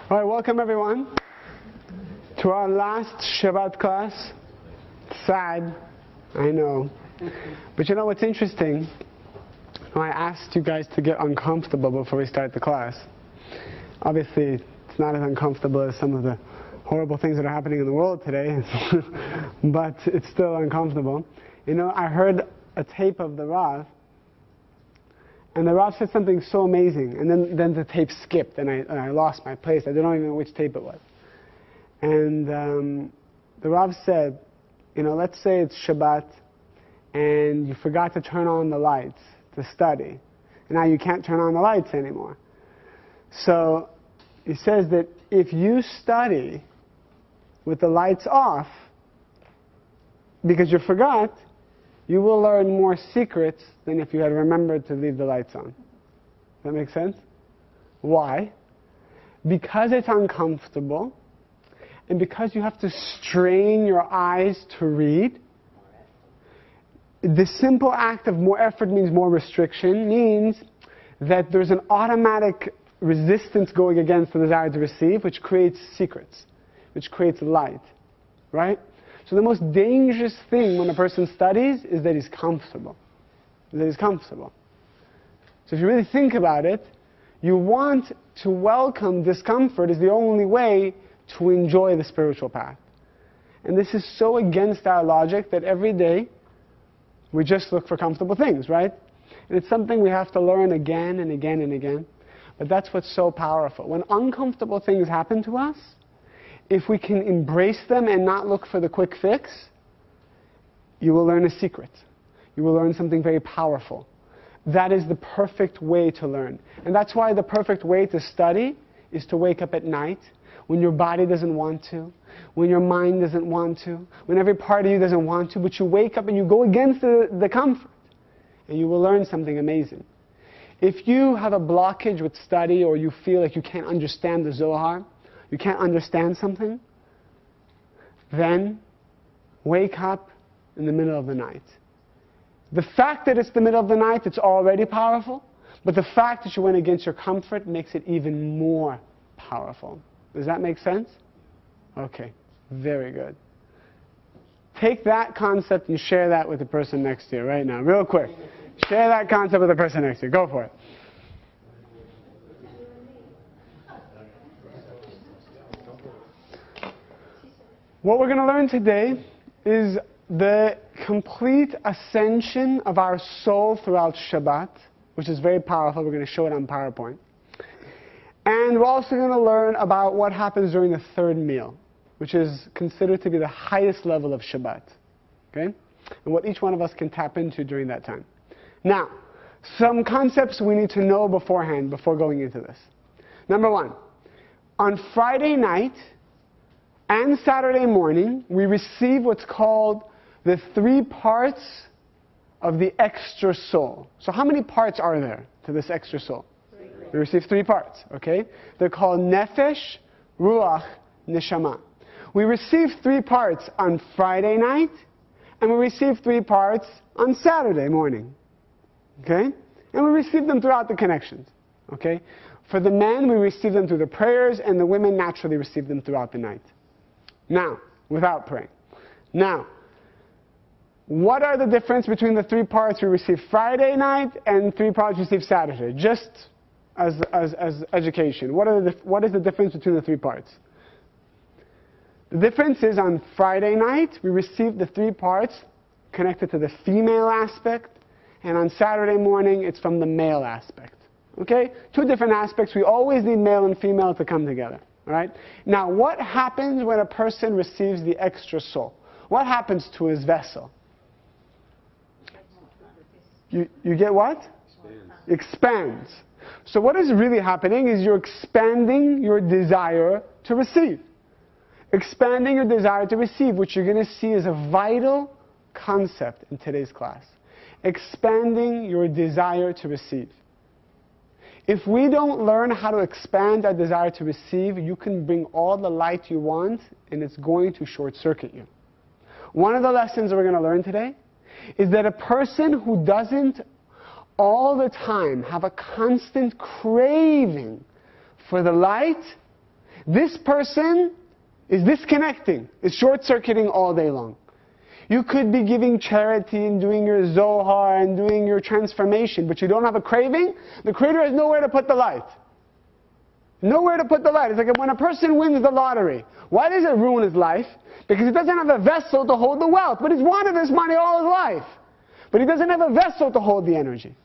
All right, welcome everyone to our last Shabbat class. Sad, I know. But you know what's interesting? I asked you guys to get uncomfortable before we start the class. Obviously, it's not as uncomfortable as some of the horrible things that are happening in the world today, but it's still uncomfortable. You know, I heard a tape of the Rav, and the Rav said something so amazing, and then the tape skipped, and I lost my place. I don't even know which tape it was. And the Rav said, you know, let's say it's Shabbat, and you forgot to turn on the lights to study, and now you can't turn on the lights anymore. So he says that if you study with the lights off, because you forgot, you will learn more secrets than if you had remembered to leave the lights on. Does that make sense? Why? Because it's uncomfortable, and because you have to strain your eyes to read. The simple act of more effort means more restriction, means that there's an automatic resistance going against the desire to receive, which creates secrets, which creates light, right? So the most dangerous thing when a person studies is that he's comfortable. So if you really think about it, you want to welcome discomfort is the only way to enjoy the spiritual path. And this is so against our logic that every day we just look for comfortable things, right? And it's something we have to learn again and again and again. But that's what's so powerful. When uncomfortable things happen to us, if we can embrace them and not look for the quick fix, you will learn a secret. You will learn something very powerful. That is the perfect way to learn. And that's why the perfect way to study is to wake up at night when your body doesn't want to, when your mind doesn't want to, when every part of you doesn't want to, but you wake up and you go against the comfort, and you will learn something amazing. If you have a blockage with study, or you feel like you can't understand the Zohar, you can't understand something, then wake up in the middle of the night. The fact that it's the middle of the night, it's already powerful, but the fact that you went against your comfort makes it even more powerful. Does that make sense? Okay, very good. Take that concept and share that with the person next to you right now, real quick. Share that concept with the person next to you. Go for it. What we're going to learn today is the complete ascension of our soul throughout Shabbat, which is very powerful. We're going to show it on PowerPoint. And we're also going to learn about what happens during the third meal, which is considered to be the highest level of Shabbat. Okay? And what each one of us can tap into during that time. Now, some concepts we need to know beforehand before going into this. Number one, on Friday night and Saturday morning, we receive what's called the 3 parts of the extra soul. So how many parts are there to this extra soul? 3. We receive 3 parts, okay? They're called Nefesh, Ruach, Neshama. We receive 3 parts on Friday night, and we receive 3 parts on Saturday morning, okay? And we receive them throughout the connections, okay? For the men, we receive them through the prayers, and the women naturally receive them throughout the night. Now, without praying. Now, what are the difference between the 3 parts we receive Friday night and 3 parts we receive Saturday? Just as education. What is the difference between the 3 parts? The difference is on Friday night, we receive the 3 parts connected to the female aspect, and on Saturday morning, it's from the male aspect. Okay? 2 different aspects. We always need male and female to come together. All right? Now, what happens when a person receives the extra soul? What happens to his vessel? You get what? Expands. So what is really happening is you're expanding your desire to receive. Expanding your desire to receive, which you're going to see is a vital concept in today's class. Expanding your desire to receive. If we don't learn how to expand our desire to receive, you can bring all the light you want, and it's going to short-circuit you. One of the lessons we're going to learn today is that a person who doesn't all the time have a constant craving for the light, This person is disconnecting, is short-circuiting all day long. You could be giving charity and doing your Zohar and doing your transformation, but you don't have a craving. The Creator has nowhere to put the light. Nowhere to put the light. It's like when a person wins the lottery. Why does it ruin his life? Because he doesn't have a vessel to hold the wealth. But he's wanted this money all his life. But he doesn't have a vessel to hold the energy.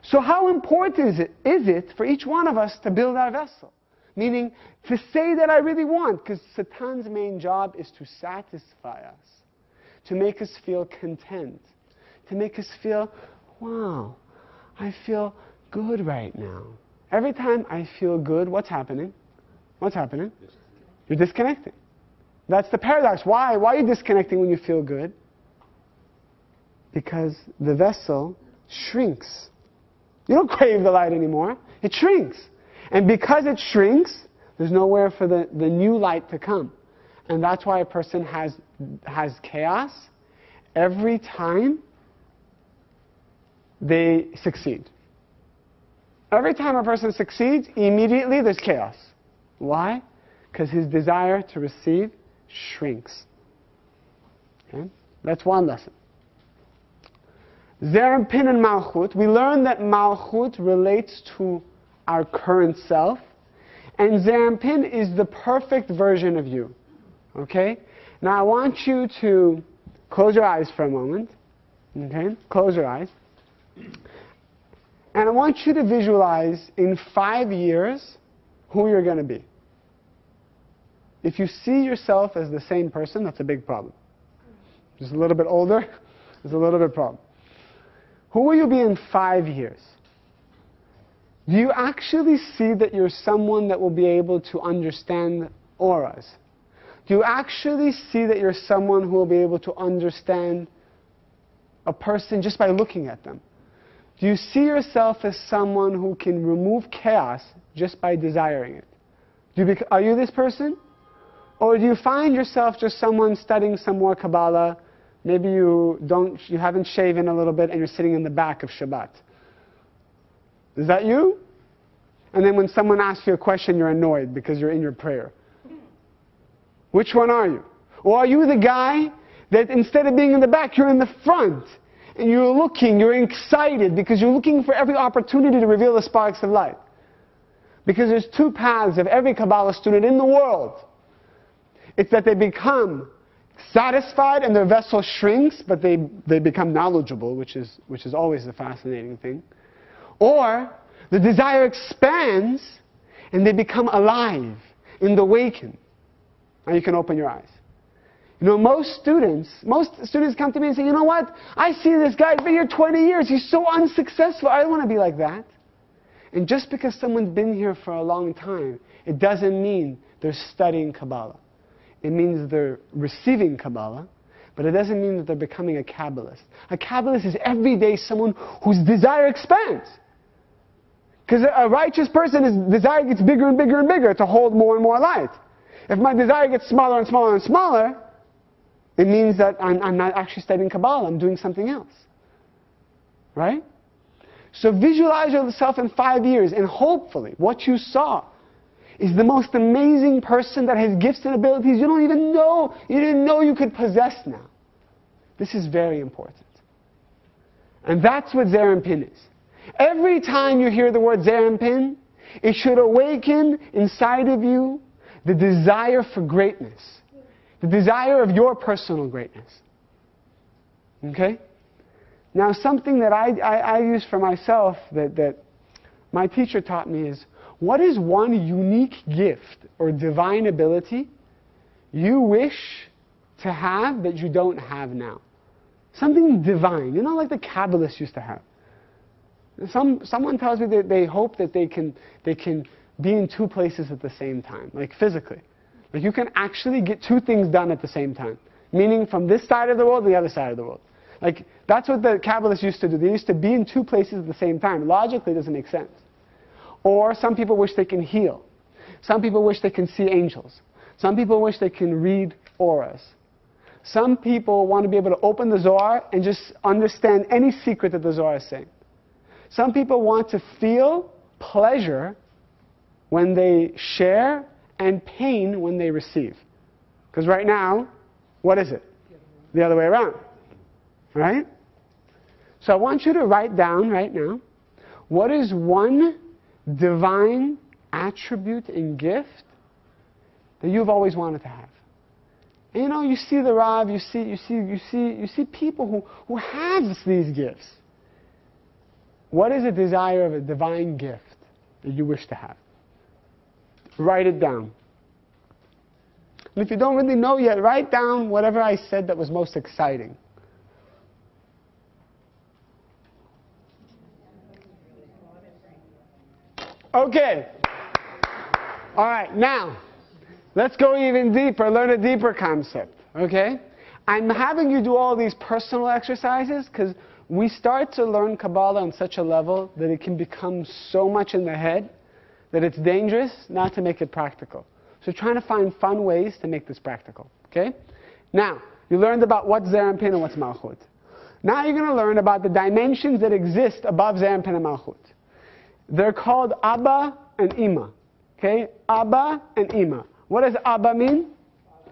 So how important is it for each one of us to build our vessel? Meaning, to say that I really want. Because Satan's main job is to satisfy us. To make us feel content. To make us feel, wow, I feel good right now. Every time I feel good, what's happening? What's happening? You're disconnecting. That's the paradox. Why? Why are you disconnecting when you feel good? Because the vessel shrinks. You don't crave the light anymore. It shrinks. And because it shrinks, there's nowhere for the new light to come. And that's why a person has chaos every time they succeed. Every time a person succeeds, immediately there's chaos. Why? Because his desire to receive shrinks. Okay? That's one lesson. Zerampin and Malchut. We learn that Malchut relates to our current self. And Zerampin is the perfect version of you. Okay? Now I want you to close your eyes for a moment. Okay? Close your eyes. And I want you to visualize in 5 years who you're going to be. If you see yourself as the same person, that's a big problem. Just a little bit older, there's a little bit problem. Who will you be in 5 years? Do you actually see that you're someone that will be able to understand auras? Do you actually see that you're someone who will be able to understand a person just by looking at them? Do you see yourself as someone who can remove chaos just by desiring it? Are you this person? Or do you find yourself just someone studying some more Kabbalah? Maybe you haven't shaven a little bit and you're sitting in the back of Shabbat. Is that you? And then when someone asks you a question, you're annoyed because you're in your prayer. Which one are you? Or are you the guy that instead of being in the back, you're in the front? And you're looking, you're excited because you're looking for every opportunity to reveal the sparks of light. Because there's 2 paths of every Kabbalah student in the world. It's that they become satisfied and their vessel shrinks, but they become knowledgeable, which is always the fascinating thing. Or the desire expands and they become alive in the awaken. Now you can open your eyes. You know, most students come to me and say, you know what? I see this guy, he's been here 20 years. He's so unsuccessful. I don't want to be like that. And just because someone's been here for a long time, it doesn't mean they're studying Kabbalah. It means they're receiving Kabbalah, but it doesn't mean that they're becoming a Kabbalist. A Kabbalist is every day someone whose desire expands. Because a righteous person's desire gets bigger and bigger and bigger to hold more and more light. If my desire gets smaller and smaller and smaller, it means that I'm not actually studying Kabbalah, I'm doing something else. Right? So visualize yourself in 5 years, and hopefully what you saw is the most amazing person that has gifts and abilities you didn't know you could possess now. This is very important. And that's what Zerampin is. Every time you hear the word Zerampin, it should awaken inside of you the desire for greatness. The desire of your personal greatness. Okay? Now something that I use for myself that my teacher taught me is, what is one unique gift or divine ability you wish to have that you don't have now? Something divine, like the Kabbalists used to have. Someone tells me that they hope that they can be in 2 places at the same time, like physically. Like you can actually get 2 things done at the same time. Meaning from this side of the world to the other side of the world. Like that's what the Kabbalists used to do. They used to be in 2 places at the same time. Logically it doesn't make sense. Or some people wish they can heal. Some people wish they can see angels. Some people wish they can read auras. Some people want to be able to open the Zohar and just understand any secret that the Zohar is saying. Some people want to feel pleasure when they share and pain when they receive. Because right now, what is it? The other way around. Right? So I want you to write down right now, what is one divine attribute and gift that you've always wanted to have? And you know, you see the Rav, you see people who have these gifts. What is a desire of a divine gift that you wish to have? Write it down. And if you don't really know yet, write down whatever I said that was most exciting. Okay. All right, now, let's go even deeper, learn a deeper concept, okay? I'm having you do all these personal exercises because we start to learn Kabbalah on such a level that it can become so much in the head that it's dangerous not to make it practical. So trying to find fun ways to make this practical, okay? Now, you learned about what's Zeir Anpin and what's Malchut. Now you're going to learn about the dimensions that exist above Zeir Anpin and Malchut. They're called Abba and Ima. Okay? Abba and Ima. What does Abba mean?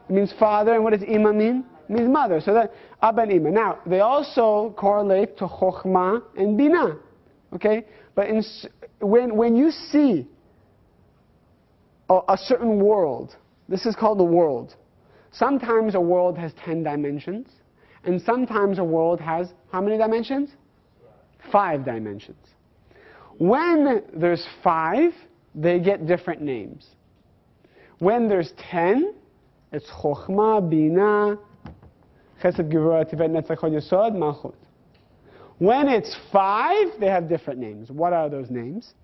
It means father. And what does Ima mean? It means mother. So that Abba and Ima. Now, they also correlate to Chokhmah and Bina. Okay? But when you see a certain world, this is called the world. Sometimes a world has 10 dimensions. And sometimes a world has how many dimensions? 5 dimensions. When there's 5, they get different names. When there's 10, it's Chokhmah, Bina, Chesed, Gevurah, Tiferet, Netzach, Hod, Yesod, Malchut. When it's 5, they have different names. What are those names?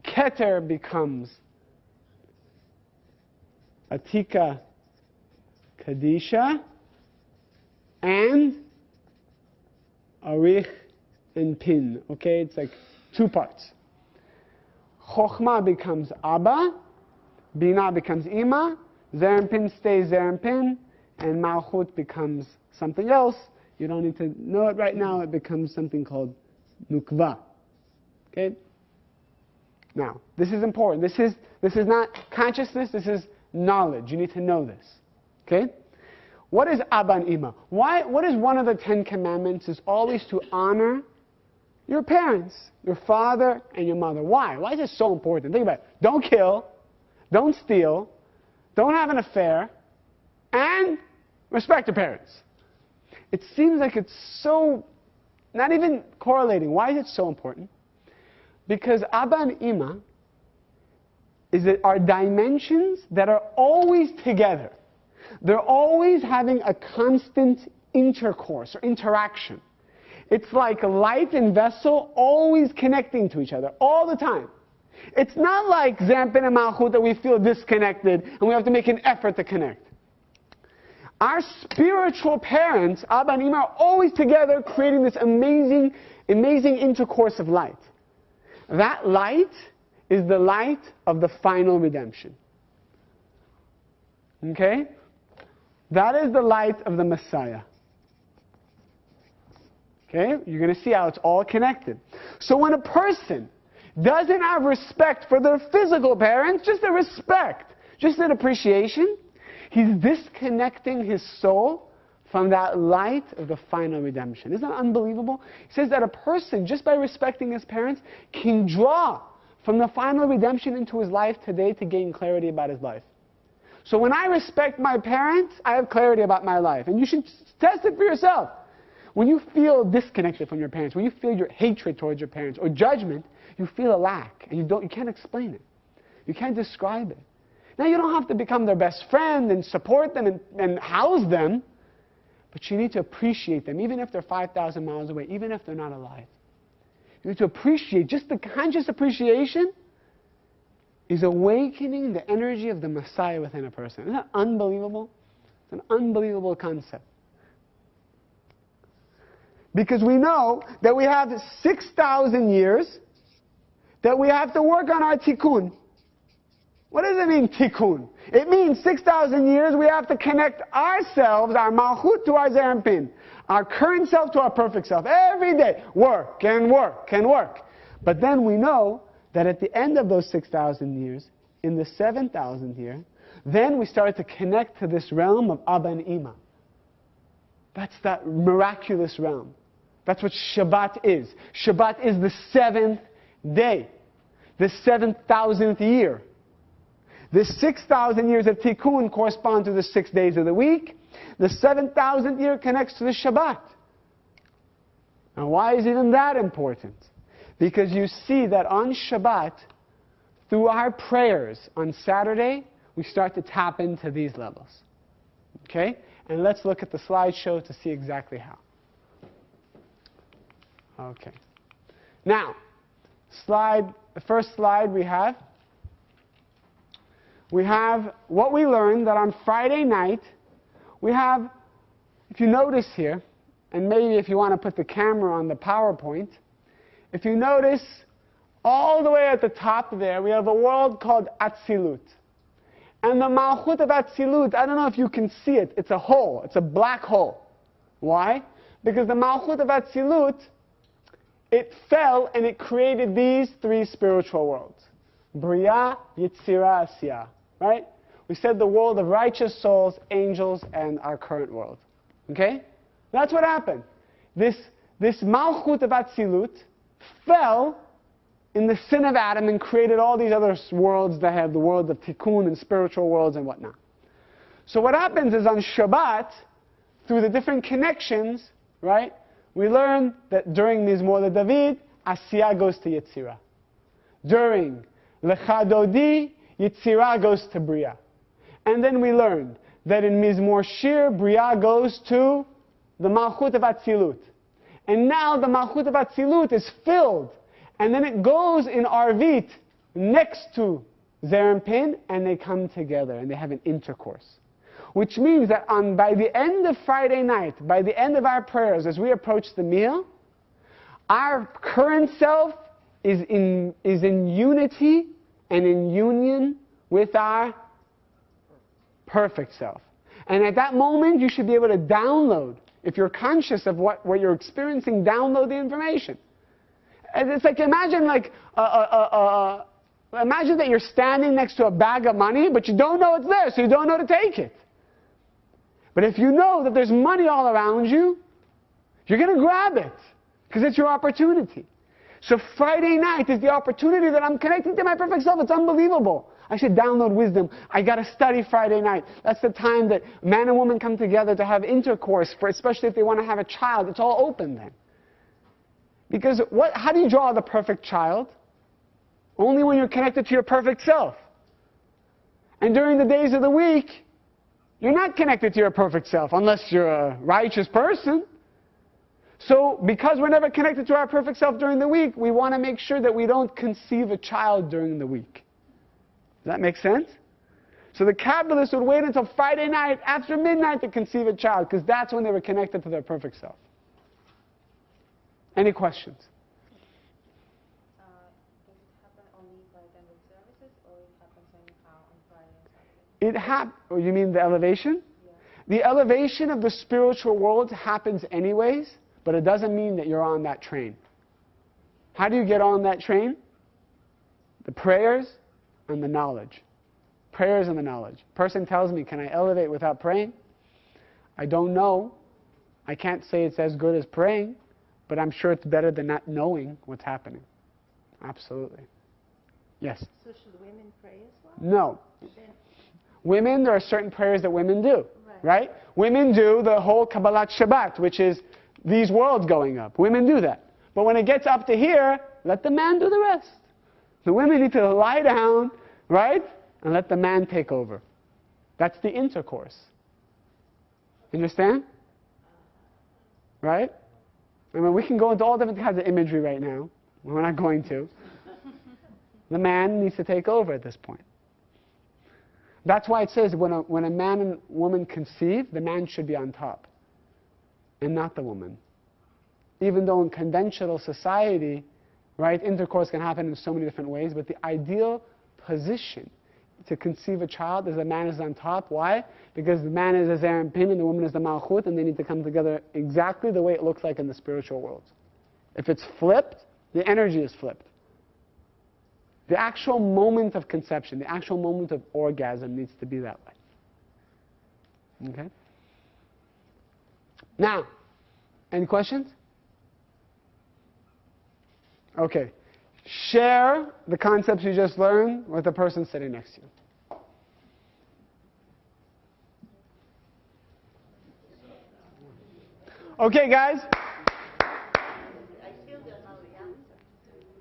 Keter becomes Atika, Kadisha, and Arich and Pin. Okay, it's like 2 parts. Chokhmah becomes Abba, Bina becomes Ima, Zeir Anpin stays Zeir Anpin, and Malchut becomes something else. You don't need to know it right now. It becomes something called Nukva. Okay? Now, this is important. This is not consciousness, this is knowledge. You need to know this. Okay? What is Abba and Ima? What is one of the 10 commandments? Is always to honor your parents, your father and your mother. Why? Why is this so important? Think about it. Don't kill, don't steal, don't have an affair, and respect your parents. It seems like it's so, not even correlating. Why is it so important? Because Abba and Ima are dimensions that are always together. They're always having a constant intercourse or interaction. It's like light and vessel always connecting to each other all the time. It's not like Zeir Anpin and Malchut that we feel disconnected and we have to make an effort to connect. Our spiritual parents, Abba and Ima, are always together creating this amazing, amazing intercourse of light. That light is the light of the final redemption. Okay? That is the light of the Messiah. Okay? You're going to see how it's all connected. So when a person doesn't have respect for their physical parents, just a respect, just an appreciation, he's disconnecting his soul from that light of the final redemption. Isn't that unbelievable? He says that a person, just by respecting his parents, can draw from the final redemption into his life today to gain clarity about his life. So when I respect my parents, I have clarity about my life. And you should test it for yourself. When you feel disconnected from your parents, when you feel your hatred towards your parents or judgment, you feel a lack and you can't explain it. You can't describe it. Now you don't have to become their best friend and support them and house them, but you need to appreciate them, even if they're 5,000 miles away, even if they're not alive. You need to appreciate, just the conscious appreciation is awakening the energy of the Messiah within a person. Isn't that unbelievable? It's an unbelievable concept. Because we know that we have 6,000 years that we have to work on our tikkun. What does it mean, tikkun? It means 6,000 years we have to connect ourselves, our malchut, to our Zeir Anpin. Our current self to our perfect self. Every day. Work and work and work. But then we know that at the end of those 6,000 years, in the 7,000th year, then we started to connect to this realm of Abba and Ima. That's that miraculous realm. That's what Shabbat is. Shabbat is the 7th day, the 7,000th year. The 6,000 years of Tikkun correspond to the 6 days of the week. The 7,000th year connects to the Shabbat. Now why is even that important? Because you see that on Shabbat, through our prayers on Saturday, we start to tap into these levels. Okay? And let's look at the slideshow to see exactly how. Okay. Now, the first slide we have what we learned that on Friday night, we have, if you notice here, and maybe if you want to put the camera on the PowerPoint, if you notice, all the way at the top there, we have a world called Atzilut. And the Malchut of Atzilut, I don't know if you can see it, it's a hole, it's a black hole. Why? Because the Malchut of Atzilut, it fell and it created these 3 spiritual worlds. Bria, Yetzirah, Asiyah. Right? We said the world of righteous souls, angels, and our current world. Okay? That's what happened. This Malchut of Atzilut fell in the sin of Adam and created all these other worlds that have the world of Tikkun and spiritual worlds and whatnot. So what happens is on Shabbat, through the different connections, right, we learn that during Mizmor David, Asiyah goes to Yetzirah. During Lecha Dodi, Yetzirah goes to Bria. And then we learned that in Mizmor Shir, Bria goes to the Malchut of Atzilut. And now the Malchut of Atzilut is filled. And then it goes in Arvit next to Zerampin, and they come together and they have an intercourse. Which means that by the end of Friday night, by the end of our prayers, as we approach the meal, our current self is in unity and in union with our perfect self. And at that moment, you should be able to download, if you're conscious of what you're experiencing, download the information. And it's like, imagine that you're standing next to a bag of money, but you don't know it's there, so you don't know to take it. But if you know that there's money all around you, you're going to grab it, because it's your opportunity. So Friday night is the opportunity that I'm connecting to my perfect self. It's unbelievable. I should download wisdom. I got to study Friday night. That's the time that man and woman come together to have intercourse, especially if they want to have a child. It's all open then. Because how do you draw the perfect child? Only when you're connected to your perfect self. And during the days of the week, you're not connected to your perfect self unless you're a righteous person. So because we're never connected to our perfect self during the week, we want to make sure that we don't conceive a child during the week. Does that make sense? So the Kabbalists would wait until Friday night after midnight to conceive a child, because that's when they were connected to their perfect self. Any questions? Does it happen only by the end of services, or it happens anyhow on Friday and Saturday? You mean the elevation? Yeah. The elevation of the spiritual world happens anyways, but it doesn't mean that you're on that train. How do you get on that train? The prayers and the knowledge. Prayers and the knowledge. Person tells me, can I elevate without praying? I don't know. I can't say it's as good as praying, but I'm sure it's better than not knowing what's happening. Absolutely. Yes? So should women pray as well? No. Women, there are certain prayers that women do. Right. Women do the whole Kabbalat Shabbat, which is these worlds going up. Women do that. But when it gets up to here, let the man do the rest. The women need to lie down, right? And let the man take over. That's the intercourse. Understand? Right? I mean, we can go into all different kinds of imagery right now. We're not going to. The man needs to take over at this point. That's why it says when a man and woman conceive, the man should be on top and not the woman. Even though in conventional society, right, intercourse can happen in so many different ways, but the ideal position to conceive a child is the man is on top. Why? Because the man is a Zerampin and the woman is the Malchut, and they need to come together exactly the way it looks like in the spiritual world. If it's flipped, the energy is flipped. The actual moment of conception, the actual moment of orgasm needs to be that way. Okay? Now, any questions? Okay. Share the concepts you just learned with the person sitting next to you. Okay, guys.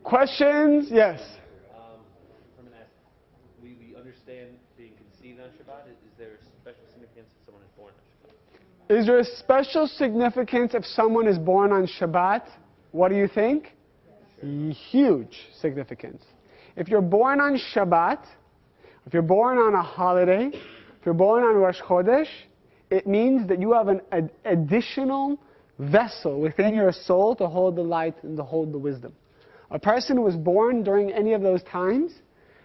Questions? Yes. We understand being conceived on Shabbat. Is there a special significance if someone is born on Shabbat? Is there a special significance if someone is born on Shabbat? What do you think? Huge significance. If you're born on Shabbat, if you're born on a holiday, if you're born on Rosh Chodesh, it means that you have an additional vessel within your soul to hold the light and to hold the wisdom. A person who was born during any of those times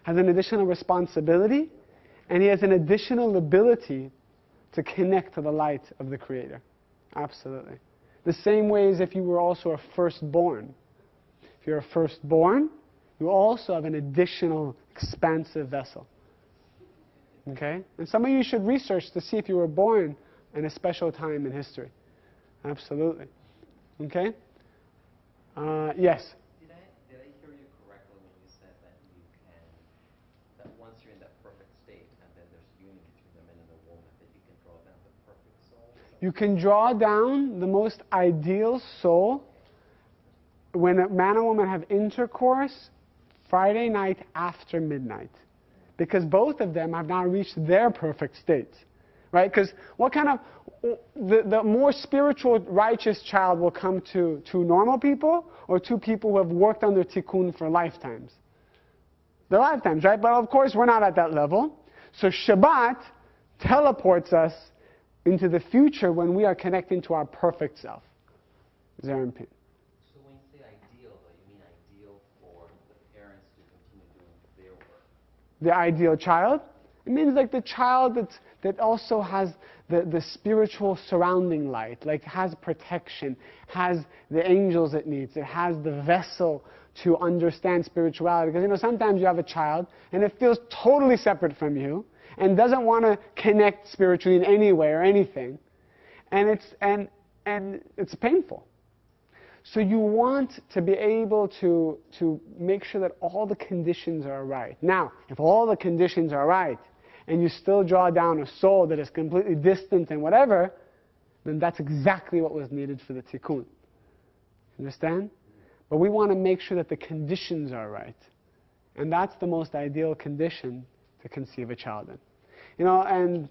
has an additional responsibility, and he has an additional ability to connect to the light of the Creator. Absolutely. The same way as if you were also a firstborn. If you're a firstborn, you also have an additional expansive vessel. Okay? And some of you should research to see if you were born in a special time in history. Absolutely. Okay? Yes? Did I hear you correctly when you said that once you're in that perfect state and then there's union between the man and the woman, that you can draw down the perfect soul? You can draw down the most ideal soul when a man and woman have intercourse Friday night after midnight. Because both of them have now reached their perfect state. Right? Because what kind of... The more spiritual, righteous child will come to two normal people or two people who have worked on their tikkun for lifetimes? Their lifetimes, right? But of course, we're not at that level. So Shabbat teleports us into the future when we are connecting to our perfect self. Zeir Anpin. So when you say ideal, though, you mean ideal for the parents to continue doing their work? The ideal child? It means like the child that also has the spiritual surrounding light, like has protection, has the angels it needs, it has the vessel to understand spirituality. Because sometimes you have a child and it feels totally separate from you and doesn't want to connect spiritually in any way or anything, and it's painful. So you want to be able to make sure that all the conditions are right. Now, if all the conditions are right, and you still draw down a soul that is completely distant and whatever, then that's exactly what was needed for the tikkun. Understand? But we want to make sure that the conditions are right. And that's the most ideal condition to conceive a child in. And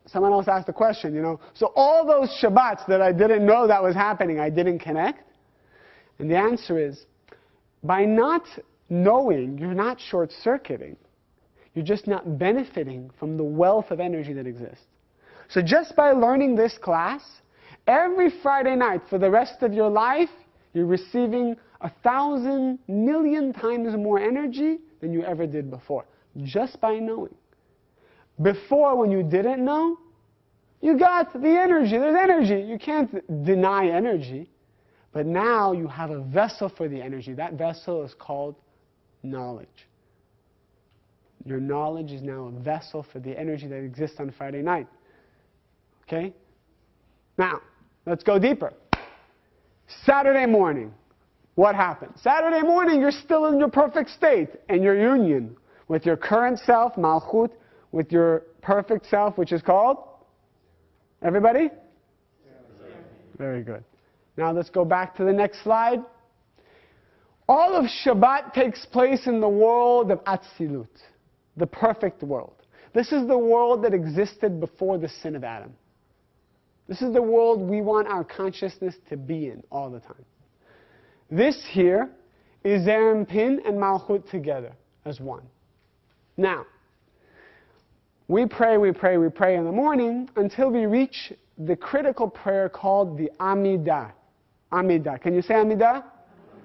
someone else asked a question, so all those Shabbats that I didn't know that was happening, I didn't connect? And the answer is, by not knowing, you're not short-circuiting. You're just not benefiting from the wealth of energy that exists. So just by learning this class, every Friday night for the rest of your life, you're receiving 1,000 million times more energy than you ever did before, just by knowing. Before, when you didn't know, you got the energy. There's energy. You can't deny energy. But now you have a vessel for the energy. That vessel is called knowledge. Your knowledge is now a vessel for the energy that exists on Friday night. Okay? Now, let's go deeper. Saturday morning, what happens? Saturday morning, you're still in your perfect state and your union with your current self, Malchut, with your perfect self, which is called? Everybody? Very good. Now let's go back to the next slide. All of Shabbat takes place in the world of Atzilut. The perfect world. This is the world that existed before the sin of Adam. This is the world we want our consciousness to be in all the time. This here is Zeir Anpin and Malchut together as one. Now, we pray in the morning until we reach the critical prayer called the Amidah. Amidah. Can you say Amidah?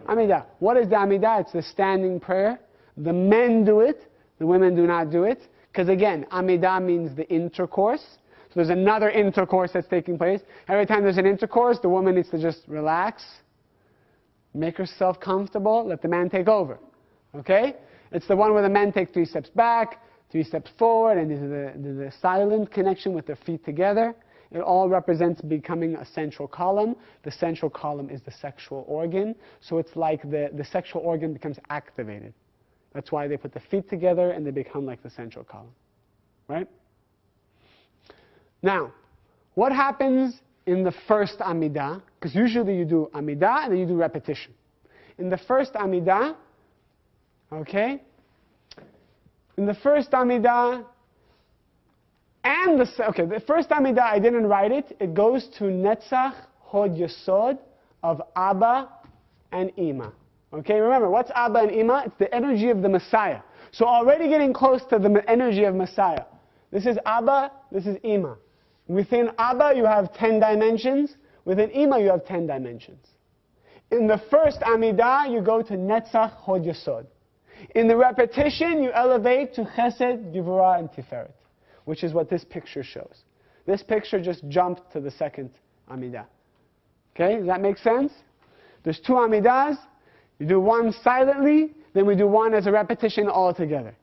Amidah. What is the Amidah? It's the standing prayer. The men do it. The women do not do it. Because again, Amidah means the intercourse. So there's another intercourse that's taking place. Every time there's an intercourse, the woman needs to just relax, make herself comfortable, let the man take over. Okay? It's the one where the men take 3 steps back, 3 steps forward, and there's the silent connection with their feet together. It all represents becoming a central column. The central column is the sexual organ. So it's like the sexual organ becomes activated. That's why they put the feet together and they become like the central column. Right? Now, what happens in the first Amidah? Because usually you do Amidah and then you do repetition. In the first Amidah, okay? In the first Amidah, and the first Amidah, I didn't write it. It goes to Netzach Hod Yesod of Abba and Ima. Okay, remember, what's Abba and Ima? It's the energy of the Messiah. So already getting close to the energy of Messiah. This is Abba, this is Ima. Within Abba, you have 10 dimensions. Within Ima, you have 10 dimensions. In the first Amidah, you go to Netzach Hod Yesod. In the repetition, you elevate to Chesed, Gevurah, and Tiferet, which is what this picture shows. This picture just jumped to the second Amidah. Okay, does that make sense? There's 2 Amidahs. You do one silently, then we do one as a repetition all together.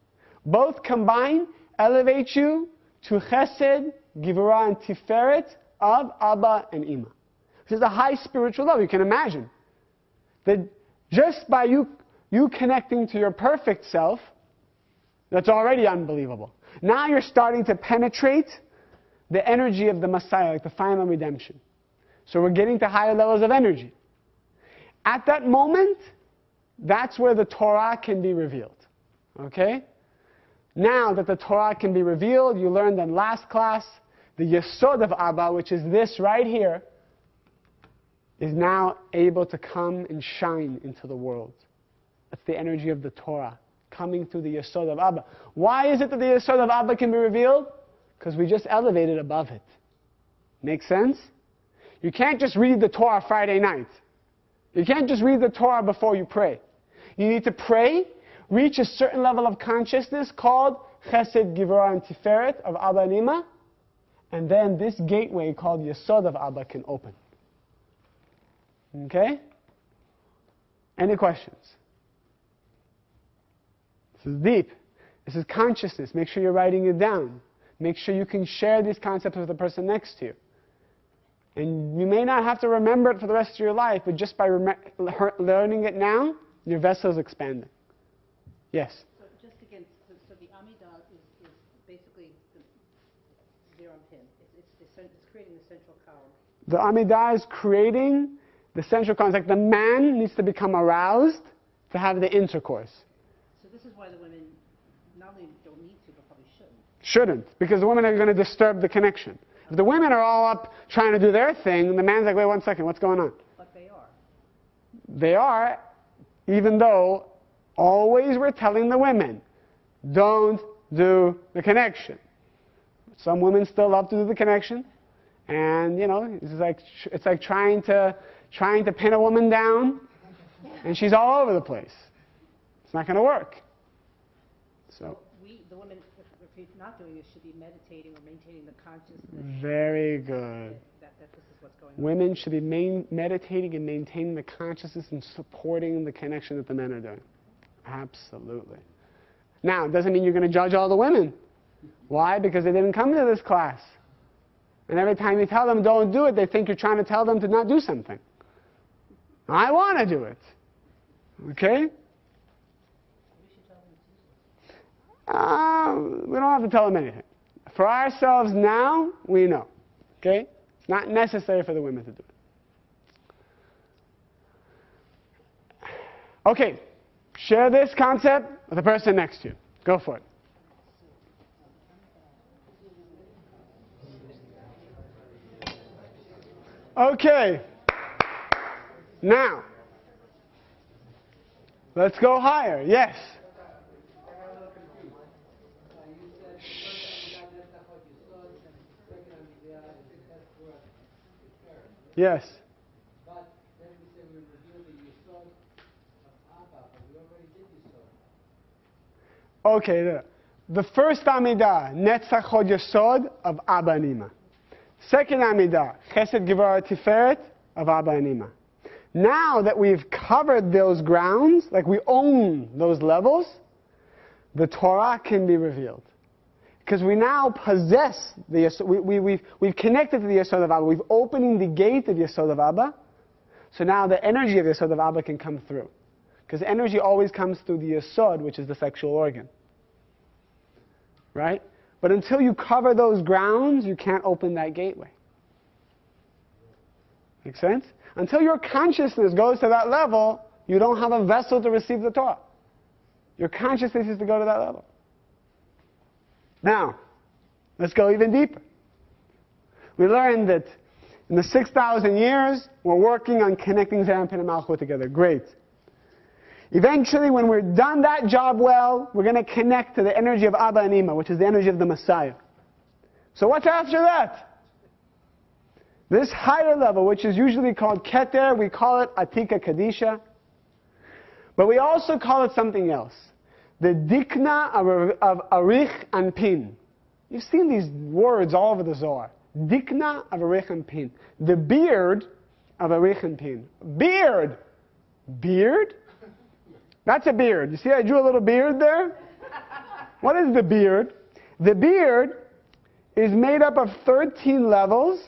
Both combined elevate you to Chesed, Gevurah, and Tiferet of Abba and Ima. This is a high spiritual level. You can imagine that just by you connecting to your perfect self, that's already unbelievable. Now you're starting to penetrate the energy of the Messiah, like the final redemption. So we're getting to higher levels of energy. At that moment, that's where the Torah can be revealed. Okay? Now that the Torah can be revealed, you learned in last class, the Yesod of Abba, which is this right here, is now able to come and shine into the world. That's the energy of the Torah, coming through the Yesod of Abba. Why is it that the Yesod of Abba can be revealed? Because we just elevated above it. Make sense? You can't just read the Torah Friday night. You can't just read the Torah before you pray. You need to pray, reach a certain level of consciousness called Chesed, Gevurah, and Tiferet of Abba and Ima, and then this gateway called Yesod of Abba can open. Okay? Any questions? This is deep. This is consciousness. Make sure you're writing it down. Make sure you can share these concepts with the person next to you. And you may not have to remember it for the rest of your life, but just by learning it now, your vessel is expanding. Yes? So just again, so the Amidah is basically there on pin. It's creating the central column. The Amidah is creating the central column. It's like the man needs to become aroused to have the intercourse. So this is why the women not only don't need to, but probably shouldn't. Shouldn't, because the women are going to disturb the connection. If the women are all up trying to do their thing, the man's like, wait 1 second, what's going on? But they are. They are, even though always we're telling the women, don't do the connection. Some women still love to do the connection, and it's like trying to pin a woman down, and she's all over the place. It's not going to work. So The women, if you're not doing this, should be meditating or maintaining the consciousness. very good. That this is what's going on. Women should be meditating and maintaining the consciousness and supporting the connection that the men are doing. Absolutely. Now, it doesn't mean you're going to judge all the women. Why? Because they didn't come to this class. And every time you tell them don't do it, they think you're trying to tell them to not do something. I want to do it. Okay? We don't have to tell them anything. For ourselves now, we know. Okay? It's not necessary for the women to do it. Okay. Share this concept with the person next to you. Go for it. Okay. Now, let's go higher. Yes. Yes. But then we say we reveal the Yesod of Abba, but we already did Yesod. Okay, the first Amidah, Netzach Hod Yesod of Abba and Ima. Second Amidah, Chesed Gevurah Tiferet of Abba and Ima. Now that we've covered those grounds, like we own those levels, the Torah can be revealed. Because we now possess the Yesod, we've connected to the Yesod of Abba. We've opened the gate of Yesod of Abba. So now the energy of Yesod of Abba can come through. Because energy always comes through the Yesod, which is the sexual organ. Right? But until you cover those grounds, you can't open that gateway. Make sense? Until your consciousness goes to that level, you don't have a vessel to receive the Torah. Your consciousness is to go to that level. Now, let's go even deeper. We learned that in the 6,000 years, we're working on connecting Zeranpin and Malchut together. Great. Eventually, when we're done that job well, we're going to connect to the energy of Abba and Ima, which is the energy of the Messiah. So what's after that? This higher level, which is usually called Keter, we call it Atika Kadisha. But we also call it something else. The Dikna of Arich and Pin. You've seen these words all over the Zohar. Dikna of Arich and Pin. The beard of Arich and Pin. Beard! Beard? That's a beard. You see I drew a little beard there? What is the beard? The beard is made up of 13 levels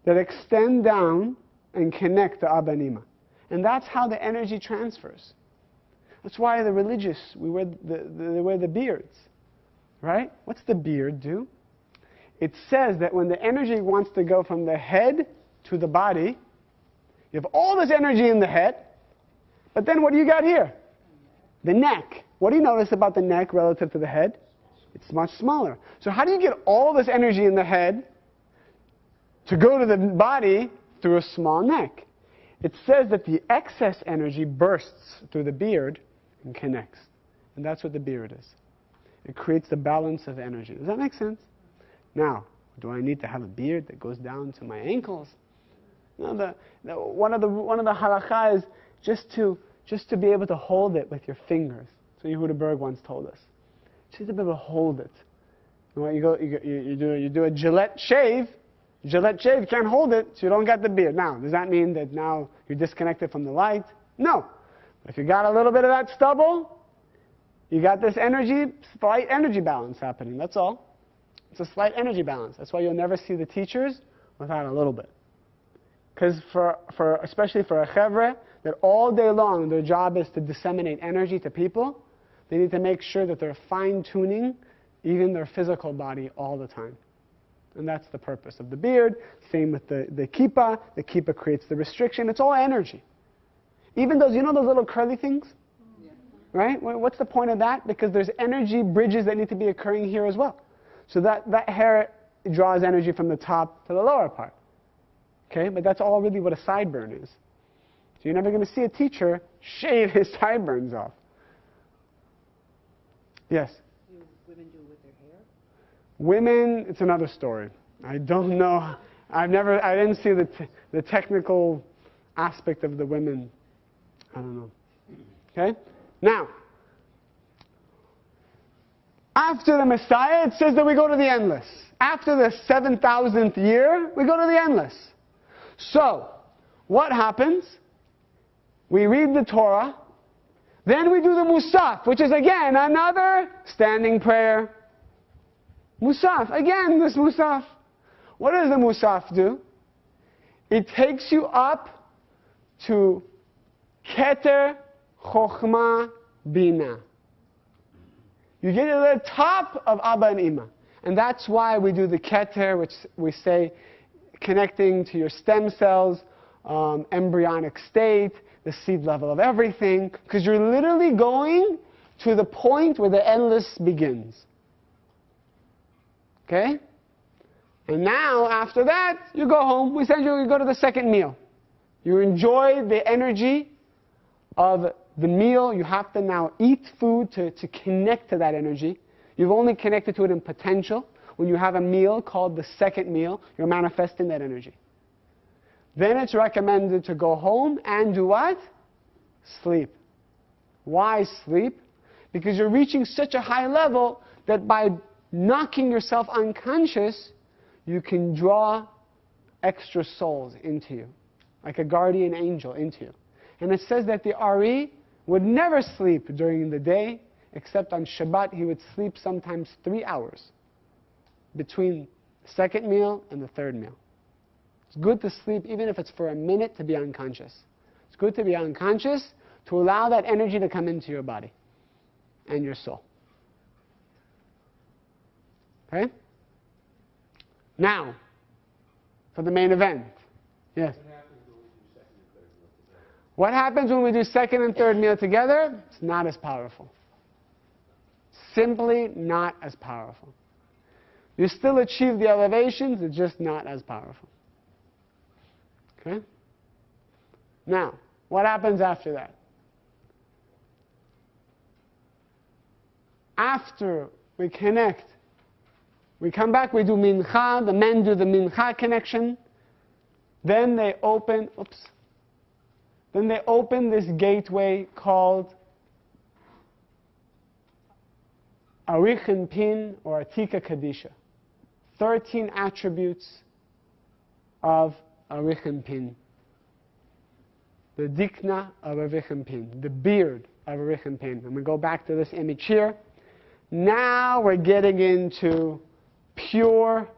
that extend down and connect to Abba and Ima. And that's how the energy transfers. That's why the religious, they wear the beards. Right? What's the beard do? It says that when the energy wants to go from the head to the body, you have all this energy in the head, but then what do you got here? The neck. What do you notice about the neck relative to the head? It's much smaller. So how do you get all this energy in the head to go to the body through a small neck? It says that the excess energy bursts through the beard and connects. And that's what the beard is. It creates the balance of energy. Does that make sense? Now, do I need to have a beard that goes down to my ankles? No, one of the halakha is just to be able to hold it with your fingers. So Yehuda Berg once told us. Just to be able to hold it. You do a Gillette shave. Gillette shave, you can't hold it, so you don't get the beard. Now, does that mean that now you're disconnected from the light? No. But if you got a little bit of that stubble, you got this slight energy balance happening. That's all. It's a slight energy balance. That's why you'll never see the teachers without a little bit. Because especially for a chevre, that all day long their job is to disseminate energy to people, they need to make sure that they're fine-tuning even their physical body all the time. And that's the purpose of the beard. Same with the kippah. The kippah creates the restriction. It's all energy. Even those, those little curly things? Yeah. Right? What's the point of that? Because there's energy bridges that need to be occurring here as well. So that hair draws energy from the top to the lower part. Okay? But that's all really what a sideburn is. So you're never going to see a teacher shave his sideburns off. Yes? Do women do it with their hair? Women, it's another story. I don't know. I didn't see the technical aspect of the women. I don't know. Okay? Now, after the Messiah, it says that we go to the endless. After the 7,000th year, we go to the endless. So, what happens? We read the Torah. Then we do the Musaf, which is again another standing prayer. Musaf, again this Musaf. What does the Musaf do? It takes you up to Keter Chochmah Bina. You get to the top of Abba and Ima. And that's why we do the Keter, which we say connecting to your stem cells, embryonic state, the seed level of everything, because you're literally going to the point where the endless begins. Okay? And now, after that, you go home. We go to the second meal. You enjoy the energy of the meal. You have to now eat food to connect to that energy. You've only connected to it in potential. When you have a meal called the second meal, you're manifesting that energy. Then it's recommended to go home and do what? Sleep. Why sleep? Because you're reaching such a high level that by knocking yourself unconscious, you can draw extra souls into you, like a guardian angel into you. And it says that the Ari would never sleep during the day except on Shabbat he would sleep sometimes 3 hours between the second meal and the third meal. It's good to sleep, even if it's for a minute, to be unconscious. It's good to be unconscious to allow that energy to come into your body and your soul. Okay? Now, for the main event. Yes? What happens when we do second and third meal together? It's not as powerful. Simply not as powerful. You still achieve the elevations, it's just not as powerful. Okay? Now, what happens after that? After we connect, we come back, we do mincha, the men do the mincha connection, then they open, then they open this gateway called Arich Pin or Atika Kadisha. 13 attributes of Arich Pin. The dikna of Arich Pin, the beard of Arich Pin. I'm going to go back to this image here. Now we're getting into pure,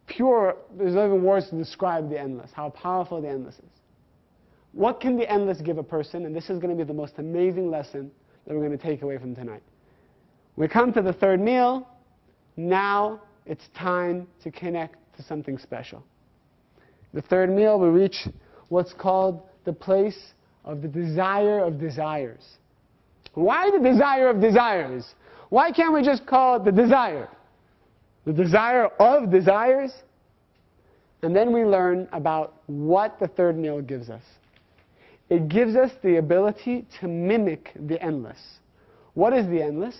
there's not even words to describe the endless, how powerful the endless is. What can the endless give a person? And this is going to be the most amazing lesson that we're going to take away from tonight. We come to the third meal. Now it's time to connect to something special. The third meal, we reach what's called the place of the desire of desires. Why the desire of desires? Why can't we just call it the desire? The desire of desires? And then we learn about what the third meal gives us. It gives us the ability to mimic the endless. What is the endless?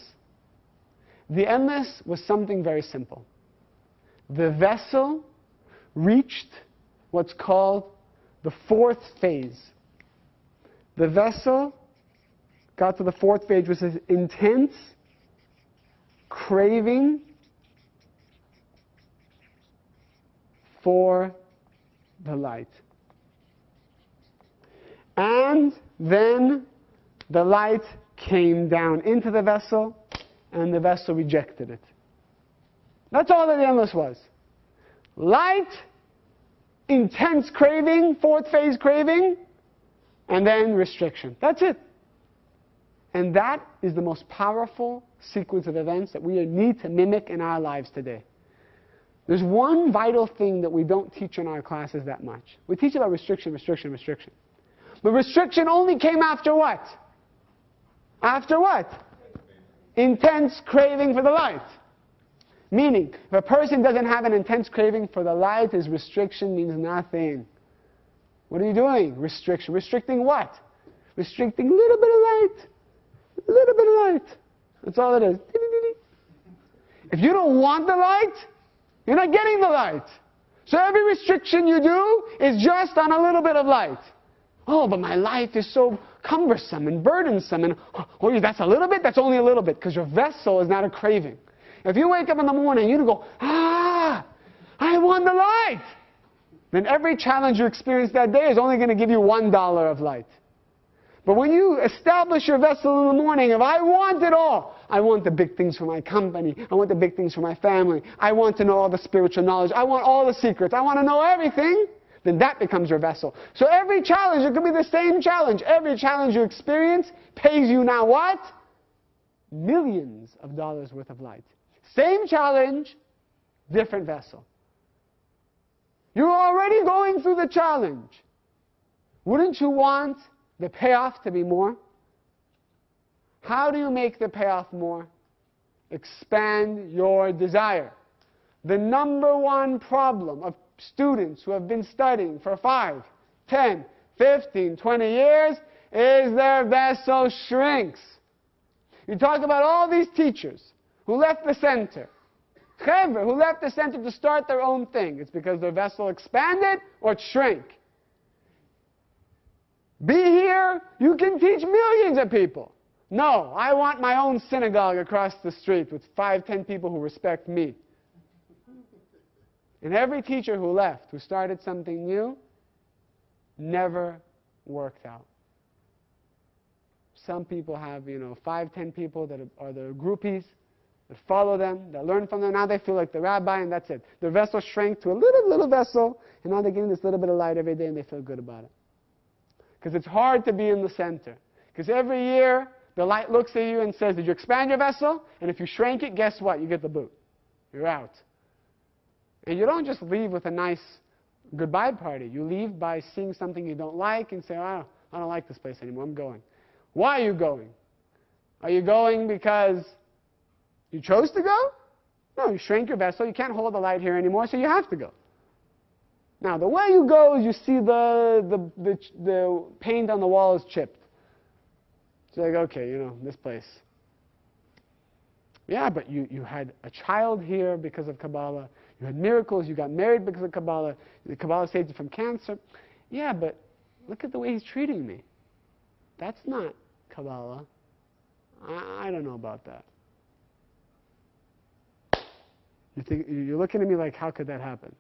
The endless was something very simple. The vessel reached what's called the fourth phase. The vessel got to the fourth phase, which is intense craving for the light. And then the light came down into the vessel, and the vessel rejected it. That's all that the endless was. Light, intense craving, fourth phase craving, and then restriction. That's it. And that is the most powerful sequence of events that we need to mimic in our lives today. There's one vital thing that we don't teach in our classes that much. We teach about restriction, restriction, restriction. But restriction only came after what? After what? Intense craving for the light. Meaning, if a person doesn't have an intense craving for the light, his restriction means nothing. What are you doing? Restriction. Restricting what? Restricting a little bit of light. A little bit of light. That's all it is. If you don't want the light, you're not getting the light. So every restriction you do is just on a little bit of light. Oh, but my life is so cumbersome and burdensome. And oh, that's a little bit? That's only a little bit, because your vessel is not a craving. If you wake up in the morning and you go, I want the light, then every challenge you experience that day is only going to give you $1 of light. But when you establish your vessel in the morning of, I want it all. I want the big things for my company. I want the big things for my family. I want to know all the spiritual knowledge. I want all the secrets. I want to know everything. Then that becomes your vessel. So every challenge, it could be the same challenge. Every challenge you experience pays you now what? Millions of dollars worth of light. Same challenge, different vessel. You're already going through the challenge. Wouldn't you want the payoff to be more? How do you make the payoff more? Expand your desire. The number one problem of students who have been studying for 5, 10, 15, 20 years is their vessel shrinks. You talk about all these teachers who left the center. Chevra who left the center to start their own thing. It's because their vessel expanded or it shrank. Be here, you can teach millions of people. No, I want my own synagogue across the street with 5, 10 people who respect me. And every teacher who left, who started something new, never worked out. Some people have, 5, 10 people that are their groupies, that follow them, that learn from them. Now they feel like the rabbi, and that's it. Their vessel shrank to a little vessel, and now they're getting this little bit of light every day, and they feel good about it. Because it's hard to be in the center. Because every year, the light looks at you and says, did you expand your vessel? And if you shrank it, guess what? You get the boot. You're out. And you don't just leave with a nice goodbye party. You leave by seeing something you don't like and say, oh, I don't like this place anymore. I'm going. Why are you going? Are you going because you chose to go? No, you shrank your vessel. You can't hold the light here anymore, so you have to go. Now, the way you go is you see the paint on the wall is chipped. It's like, okay, this place. Yeah, but you had a child here because of Kabbalah. You had miracles. You got married because of Kabbalah. The Kabbalah saved you from cancer. Yeah, but look at the way he's treating me. That's not Kabbalah. I don't know about that. You're looking at me like, how could that happen?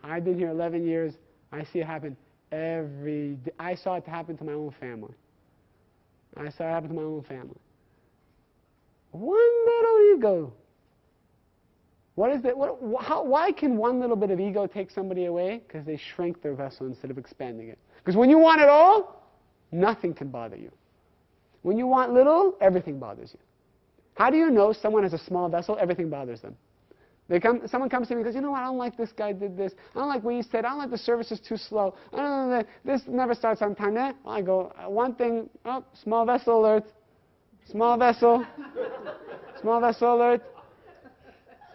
I've been here 11 years. I see it happen every day. I saw it happen to my own family. One little ego. What is that? Why can one little bit of ego take somebody away? Because they shrank their vessel instead of expanding it. Because when you want it all, nothing can bother you. When you want little, everything bothers you. How do you know someone has a small vessel, everything bothers them? Someone comes to me and goes, you know what, I don't like this guy did this. I don't like what he said. I don't like the service is too slow. I don't know, this never starts on time. I go, one thing, small vessel alert. Small vessel. Small vessel alert.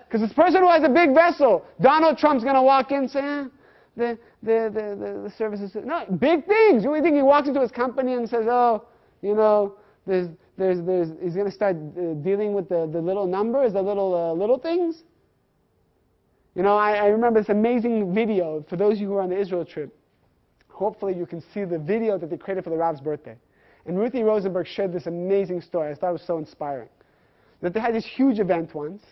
Because this person who has a big vessel, Donald Trump's going to walk in and say, the service is... No, big things. You only think he walks into his company and says, he's going to start dealing with the little numbers, the little things. I remember this amazing video, for those of you who are on the Israel trip. Hopefully you can see the video that they created for the Rav's birthday. And Ruthie Rosenberg shared this amazing story. I thought it was so inspiring. That they had this huge event once,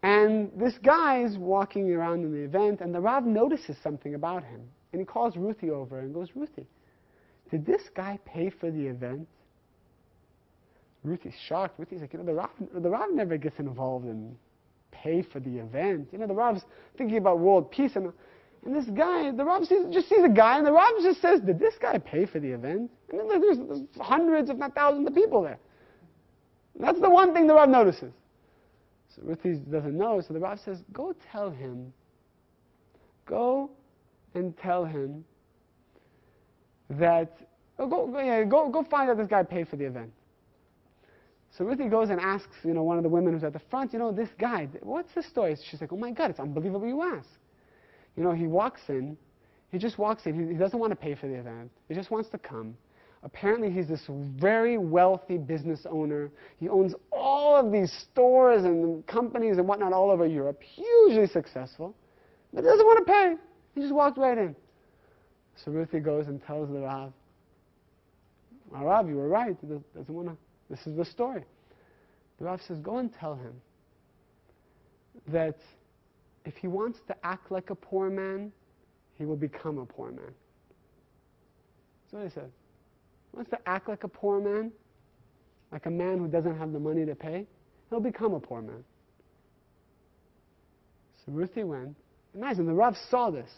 and this guy is walking around in the event, and the Rav notices something about him. And he calls Ruthie over and goes, Ruthie, did this guy pay for the event? Ruthie's shocked. Ruthie's like, the Rav never gets involved in pay for the event. The Rav's thinking about world peace. And this guy, the Rav just sees a guy, and the Rav just says, did this guy pay for the event? I mean, there's hundreds, if not thousands of people there. That's the one thing the Rav notices. So Ruthie doesn't know, so the Rav says, go and tell him that, go find out this guy paid for the event. So Ruthie goes and asks, one of the women who's at the front, this guy, what's the story? She's like, oh my God, it's unbelievable you ask. He walks in, he just walks in, he doesn't want to pay for the event, he just wants to come. Apparently he's this very wealthy business owner. He owns all of these stores and companies and whatnot all over Europe, hugely successful, but he doesn't want to pay. He just walked right in. So Ruthie goes and tells the Rav, Rav, you were right, he doesn't want to. This is the story. The Rav says, go and tell him that if he wants to act like a poor man, he will become a poor man. That's what he said. He wants to act like a poor man, like a man who doesn't have the money to pay, he'll become a poor man. So Ruthie went. Imagine, the Rav saw this.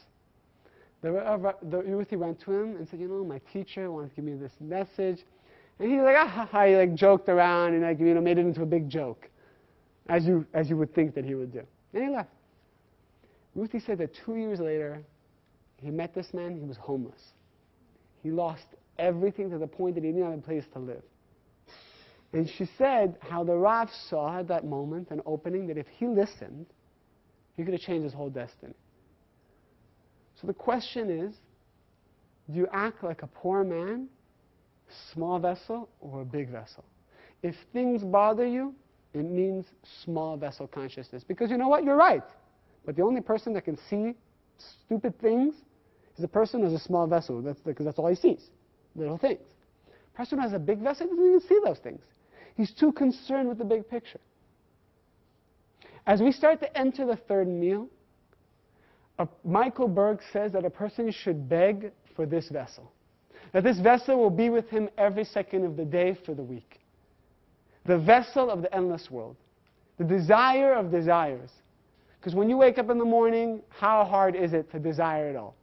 Ruthie went to him and said, my teacher wanted to give me this message. And he's like, he joked around and made it into a big joke, as you would think that he would do. And he left. Ruthie said that 2 years later, he met this man, he was homeless. He lost everything to the point that he didn't have a place to live. And she said how the Rav saw at that moment an opening that if he listened, he could have changed his whole destiny. So the question is, do you act like a poor man, small vessel, or a big vessel? If things bother you, it means small vessel consciousness. Because you know what? You're right. But the only person that can see stupid things is a person who has a small vessel. Because that's all he sees. Little things. A person who has a big vessel doesn't even see those things. He's too concerned with the big picture. As we start to enter the third meal, Michael Berg says that a person should beg for this vessel. That this vessel will be with him every second of the day for the week. The vessel of the endless world. The desire of desires. Because when you wake up in the morning, how hard is it to desire it all?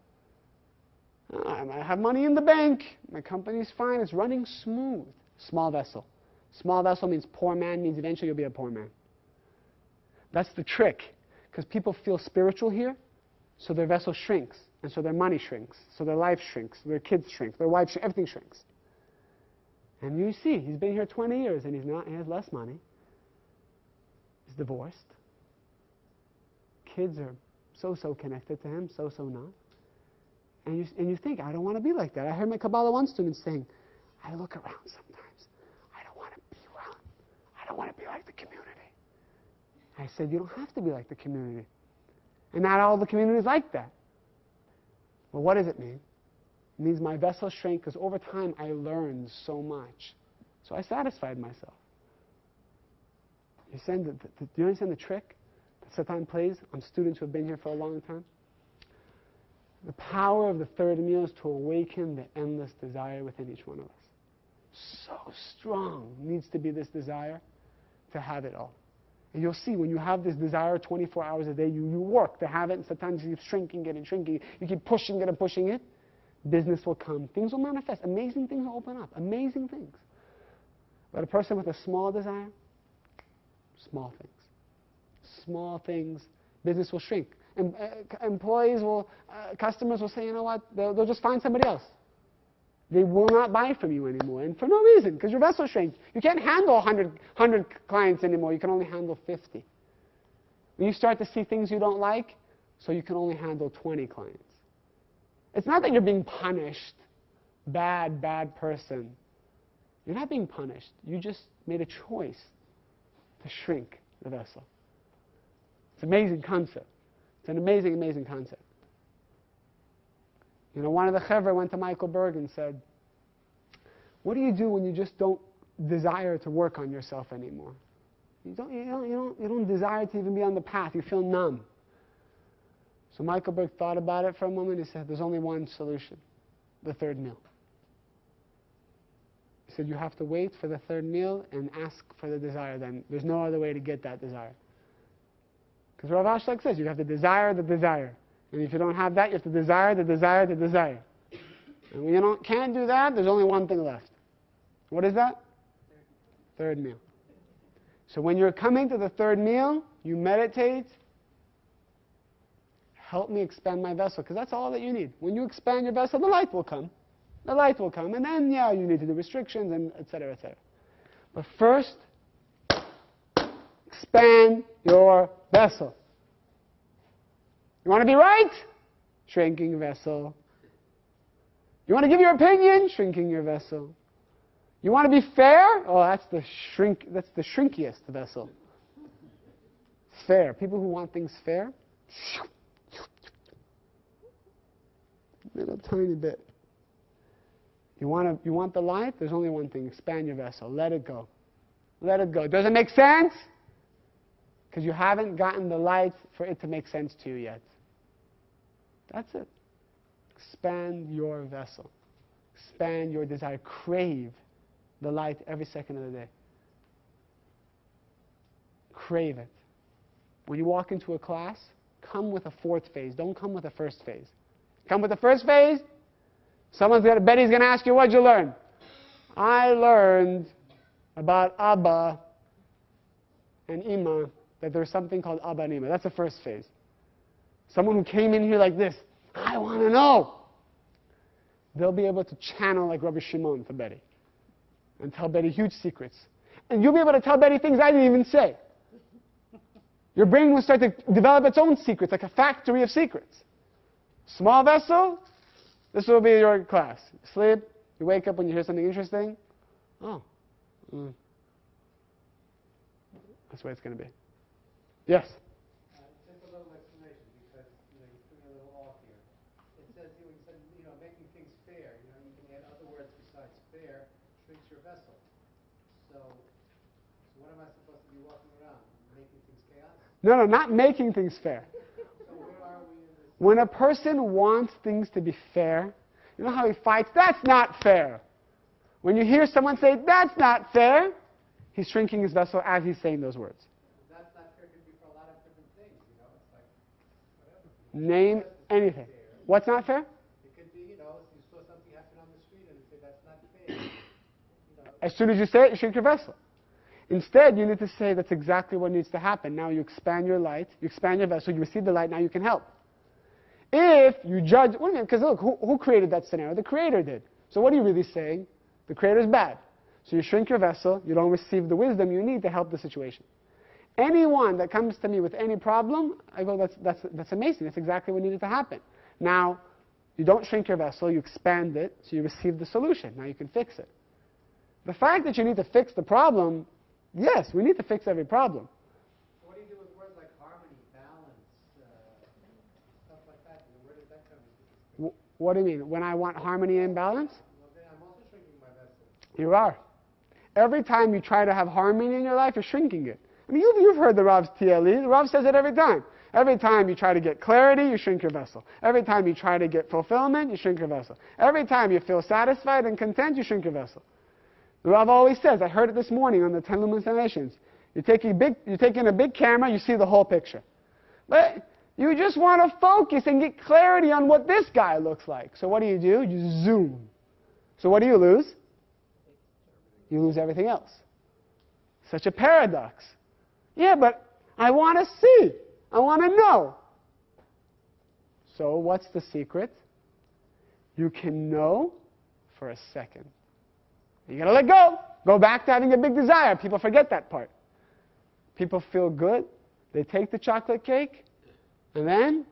I have money in the bank. My company's fine. It's running smooth. Small vessel. Small vessel means poor man, means eventually you'll be a poor man. That's the trick. Because people feel spiritual here, so their vessel shrinks. And so their money shrinks. So their life shrinks. Their kids shrink. Their wife shrinks. Everything shrinks. And you see, he's been here 20 years and he has less money. He's divorced. Kids are so connected to him, so not. And you think, I don't want to be like that. I heard my Kabbalah 1 student saying, I look around sometimes. I don't want to be around. I don't want to be like the community. I said, you don't have to be like the community. And not all the community is like that. Well, what does it mean? It means my vessel shrank because over time I learned so much. So I satisfied myself. Do you understand the trick that Satan plays on students who have been here for a long time? The power of the third meal is to awaken the endless desire within each one of us. So strong needs to be this desire to have it all. And you'll see when you have this desire 24 hours a day, you work to have it, and sometimes you keep shrinking it and shrinking it. You keep pushing it and pushing it. Business will come. Things will manifest. Amazing things will open up. Amazing things. But a person with a small desire, small things. Small things, business will shrink. And customers will say, you know what, they'll just find somebody else. They will not buy from you anymore, and for no reason, because your vessel shrinks. You can't handle 100 clients anymore. You can only handle 50. When you start to see things you don't like, so you can only handle 20 clients. It's not that you're being punished, bad person. You're not being punished. You just made a choice to shrink the vessel. It's an amazing concept. It's an amazing concept. You know, one of the Chevra went to Michael Berg and said, what do you do when you just don't desire to work on yourself anymore? You don't desire to even be on the path. You feel numb. So Michael Berg thought about it for a moment. He said, there's only one solution, the third meal. He said, you have to wait for the third meal and ask for the desire then. There's no other way to get that desire. Because Rav Ashlag says, you have to desire the desire. And if you don't have that, you have to desire the desire the desire. And when you can't do that, there's only one thing left. What is that? Third meal. So when you're coming to the third meal, you meditate. Help me expand my vessel, because that's all that you need. When you expand your vessel, the light will come. The light will come. And then, you need to do restrictions, and et cetera, et cetera. But first, expand your vessel. You want to be right? Shrinking vessel. You want to give your opinion? Shrinking your vessel. You want to be fair? Oh, that's the shrinkiest vessel. Fair. People who want things fair, little tiny bit. You want the light? There's only one thing. Expand your vessel. Let it go. Let it go. Does it make sense? Because you haven't gotten the light for it to make sense to you yet. That's it. Expand your vessel. Expand your desire. Crave the light every second of the day. Crave it. When you walk into a class, come with a fourth phase. Don't come with a first phase. Come with the first phase. Betty's going to ask you, what'd you learn? I learned about Abba and Ima, that there's something called Abba and Ima. That's the first phase. Someone who came in here like this, I want to know. They'll be able to channel like Rabbi Shimon to Betty and tell Betty huge secrets. And you'll be able to tell Betty things I didn't even say. Your brain will start to develop its own secrets, like a factory of secrets. Small vessel, this will be your class. You sleep, you wake up when you hear something interesting. Oh, that's the way it's going to be. Yes? Just a little explanation, because you threw me a little off here. It says here, you said, making things fair. You can add other words besides fair, shrinks your vessel. So what am I supposed to be walking around? Making things chaotic? No, not making things fair. So where are we in this? When a person wants things to be fair, You know how he fights? That's not fair. When you hear someone say, that's not fair, he's shrinking his vessel as he's saying those words. That's not fair could be for a lot of different things, you know, it's like, whatever. Name anything. What's not fair? It could be, you know, you saw something happen on the street and you say, that's not fair. You know, As soon as you say it, you shrink your vessel. Instead, you need to say that's exactly what needs to happen. Now you expand your light, you expand your vessel, you receive the light, now you can help. If you judge, because look, who created that scenario? The Creator did. So what are you really saying? The Creator is bad. So you shrink your vessel, you don't receive the wisdom you need to help the situation. Anyone that comes to me with any problem, I go, that's amazing. That's exactly what needed to happen. Now, you don't shrink your vessel, you expand it, so you receive the solution. Now you can fix it. The fact that you need to fix the problem, yes, we need to fix every problem. what do you do with words like harmony, balance, stuff like that? You know, where does that come into? What do you mean? When I want harmony and balance? Well, then I'm also shrinking my vessel. You are. Every time you try to have harmony in your life, you're shrinking it. I mean, you've heard the Rav's TLE. The Rav says it every time. Every time you try to get clarity, you shrink your vessel. Every time you try to get fulfillment, you shrink your vessel. Every time you feel satisfied and content, you shrink your vessel. The Rav always says, I heard it this morning on the 10 Illuminations, you're taking a big camera, you see the whole picture. But you just want to focus and get clarity on what this guy looks like. So what do? You zoom. So what do you lose? You lose everything else. Such a paradox. Yeah, but I want to see. I want to know. So what's the secret? You can know for a second. You got to let go. Go back to having a big desire. People forget that part. People feel good. They take the chocolate cake, and then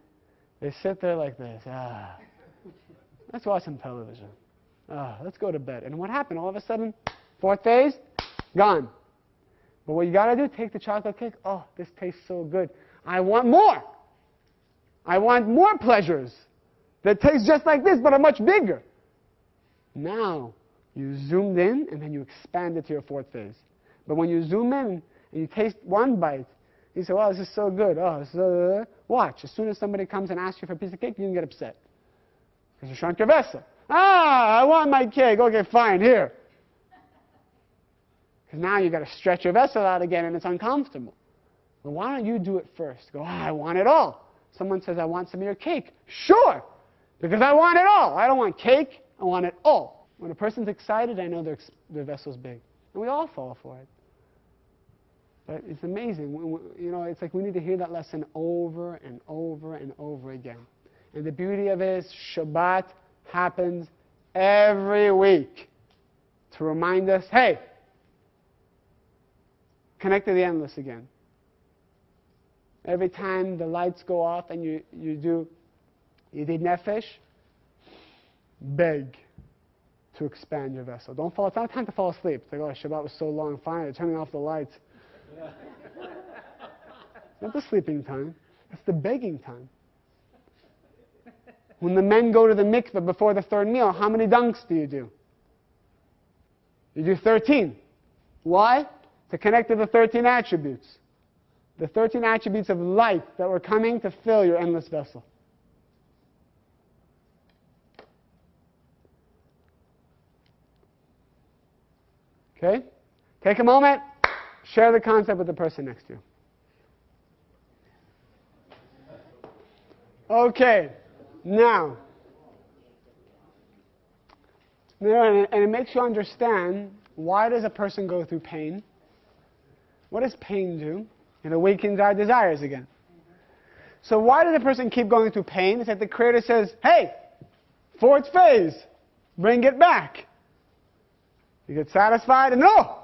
they sit there like this. Let's watch some television. Let's go to bed. And what happened? All of a sudden, fourth phase, gone. But what you got to do, take the chocolate cake. Oh, this tastes so good. I want more. I want more pleasures that taste just like this, but are much bigger. Now, you zoomed in, and then you expand it to your fourth phase. But when you zoom in, and you taste one bite, you say, well, this is so good. Watch. As soon as somebody comes and asks you for a piece of cake, you can get upset. Because you shrunk your vessel. I want my cake. Okay, fine, here. Because now you've got to stretch your vessel out again, and it's uncomfortable. Well, why don't you do it first? Go, I want it all. Someone says, I want some of your cake. Sure, because I want it all. I don't want cake. I want it all. When a person's excited, I know their vessel's big. And we all fall for it. But it's amazing. You know, it's like we need to hear that lesson over and over and over again. And the beauty of it is Shabbat happens every week to remind us, hey, connect to the endless again. Every time the lights go off and you did nefesh, beg to expand your vessel. Don't fall. It's not time to fall asleep. It's like, oh, Shabbat was so long. Fine, they're turning off the lights. It's not the sleeping time. It's the begging time. When the men go to the mikveh before the third meal, how many dunks do? You do 13. Why? To connect to the 13 attributes. The 13 attributes of light that were coming to fill your endless vessel. Okay? Take a moment. Share the concept with the person next to you. Okay. Now, and it makes you understand, why does a person go through pain? What does pain do? It awakens our desires again. So why does a person keep going through pain? It's that the Creator says, hey, fourth phase, bring it back. You get satisfied, and no!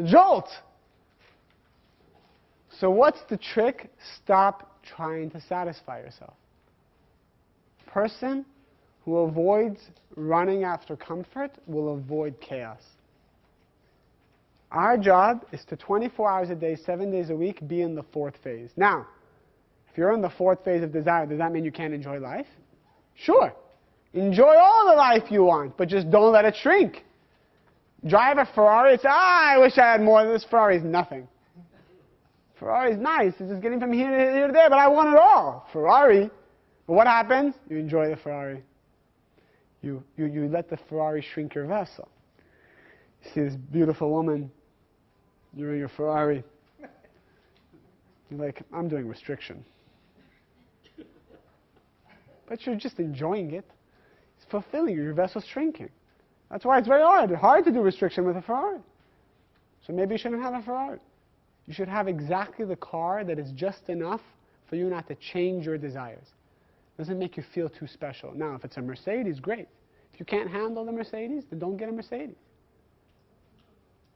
Jolt! So what's the trick? Stop trying to satisfy yourself. Person who avoids running after comfort will avoid chaos. Our job is to 24 hours a day, 7 days a week, be in the fourth phase. Now, if you're in the fourth phase of desire, does that mean you can't enjoy life? Sure. Enjoy all the life you want, but just don't let it shrink. Drive a Ferrari, it's, I wish I had more. This Ferrari is nothing. Ferrari's nice, it's just getting from here to there, but I want it all. Ferrari. But what happens? You enjoy the Ferrari. You let the Ferrari shrink your vessel. You see this beautiful woman, you're in your Ferrari. You're like, I'm doing restriction. But you're just enjoying it. It's fulfilling you. Your vessel's shrinking. That's why it's very hard to do restriction with a Ferrari. So maybe you shouldn't have a Ferrari. You should have exactly the car that is just enough for you not to change your desires. It doesn't make you feel too special. Now, if it's a Mercedes, great. If you can't handle the Mercedes, then don't get a Mercedes.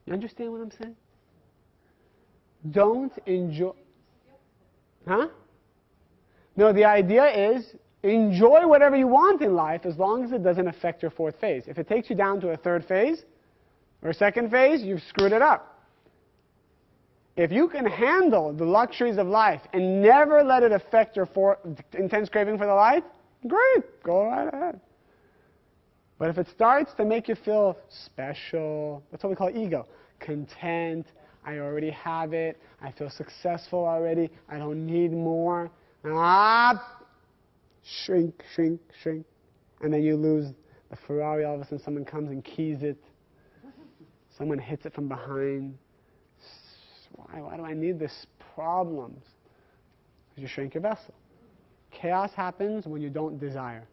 You understand what I'm saying? Don't enjoy... Huh? No, the idea is enjoy whatever you want in life as long as it doesn't affect your fourth phase. If it takes you down to a third phase or a second phase, you've screwed it up. If you can handle the luxuries of life and never let it affect your intense craving for the light, great, go right ahead. But if it starts to make you feel special, that's what we call ego, content, I already have it, I feel successful already, I don't need more, shrink, shrink, shrink. And then you lose the Ferrari, all of a sudden someone comes and keys it, someone hits it from behind. Why do I need this problems? Because you shrink your vessel. Chaos happens when you don't desire.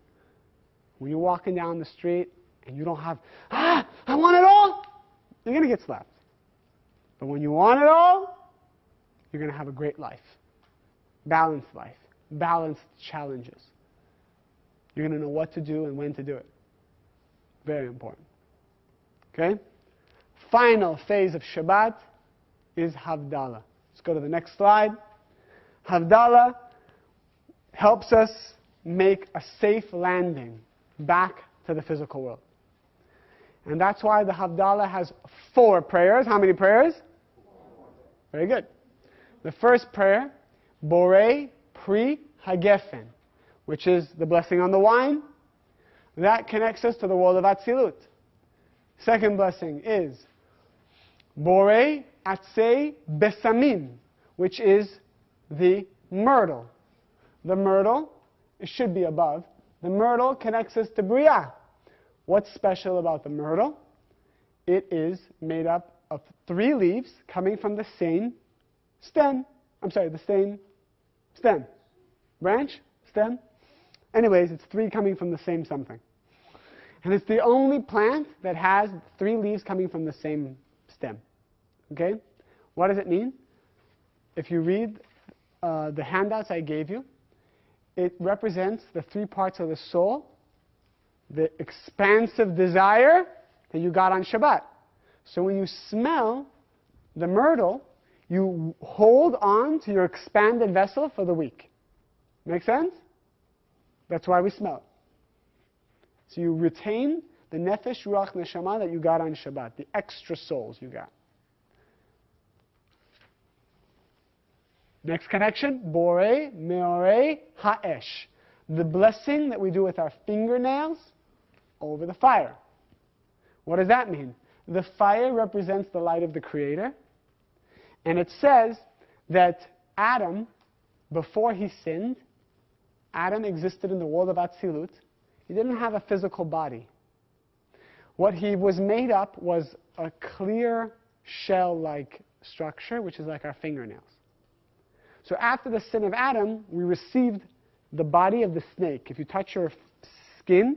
When you're walking down the street and you don't have, I want it all, you're going to get slapped. But when you want it all, you're going to have a great life. Balanced life. Balanced challenges. You're going to know what to do and when to do it. Very important. Okay? Final phase of Shabbat is Havdalah. Let's go to the next slide. Havdalah helps us make a safe landing back to the physical world. And that's why the Havdalah has 4 prayers. How many prayers? 4. Very good. The first prayer, Borei Pri Hagefen, which is the blessing on the wine. That connects us to the world of Atzilut. Second blessing is Borei Atzei Besamim, which is the myrtle. The myrtle, it should be above. The myrtle connects us to Bria. What's special about the myrtle? It is made up of 3 leaves coming from the same stem. The same stem. Branch? Stem? Anyways, it's 3 coming from the same something. And it's the only plant that has 3 leaves coming from the same stem. Okay? What does it mean? If you read the handouts I gave you, it represents the 3 parts of the soul, the expansive desire that you got on Shabbat. So when you smell the myrtle, you hold on to your expanded vessel for the week. Make sense? That's why we smell it. So you retain the nefesh, ruach, neshama that you got on Shabbat, the extra souls you got. Next connection, Borei Meorei Ha'esh. The blessing that we do with our fingernails over the fire. What does that mean? The fire represents the light of the Creator. And it says that Adam, before he sinned, Adam existed in the world of Atzilut. He didn't have a physical body. What he was made up was a clear shell-like structure, which is like our fingernails. So after the sin of Adam, we received the body of the snake. If you touch your skin,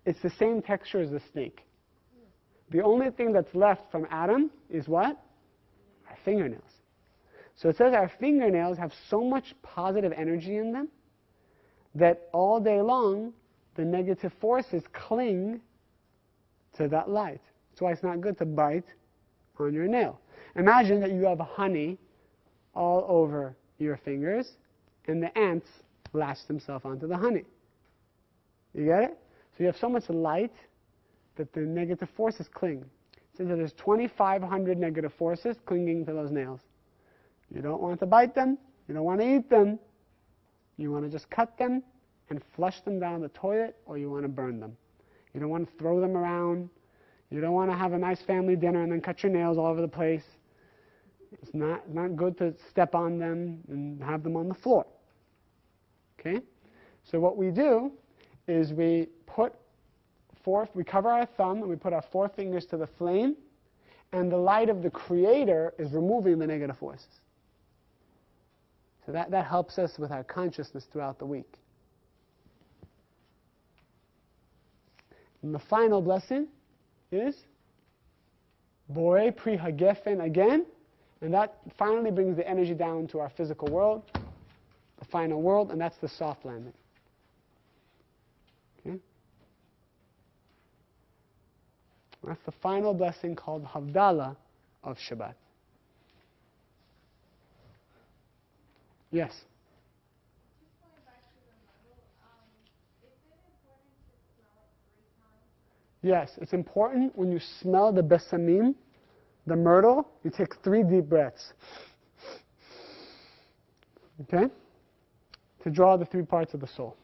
it's the same texture as the snake. The only thing that's left from Adam is what? Our fingernails. So it says our fingernails have so much positive energy in them that all day long, the negative forces cling to that light. That's why it's not good to bite on your nail. Imagine that you have honey all over your fingers, and the ants latch themselves onto the honey. You get it? So you have so much light that the negative forces cling. It says that there's 2,500 negative forces clinging to those nails. You don't want to bite them. You don't want to eat them. You want to just cut them and flush them down the toilet, or you want to burn them. You don't want to throw them around. You don't want to have a nice family dinner and then cut your nails all over the place. It's not good to step on them and have them on the floor. Okay? So what we do is we put we cover our thumb and we put our 4 fingers to the flame, and the light of the Creator is removing the negative forces. So that helps us with our consciousness throughout the week. And the final blessing is Bore Pri Hagefen again, and that finally brings the energy down to our physical world, the final world, and that's the soft landing. Okay? That's the final blessing called Havdalah of Shabbat. Yes? Just going back to the medal, is it important to smell it 3 times? Yes, it's important when you smell the besamim, the myrtle, you take 3 deep breaths. Okay? To draw the 3 parts of the soul.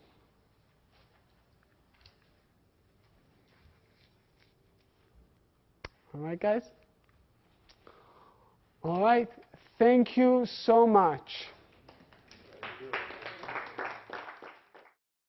All right, guys? All right. Thank you so much.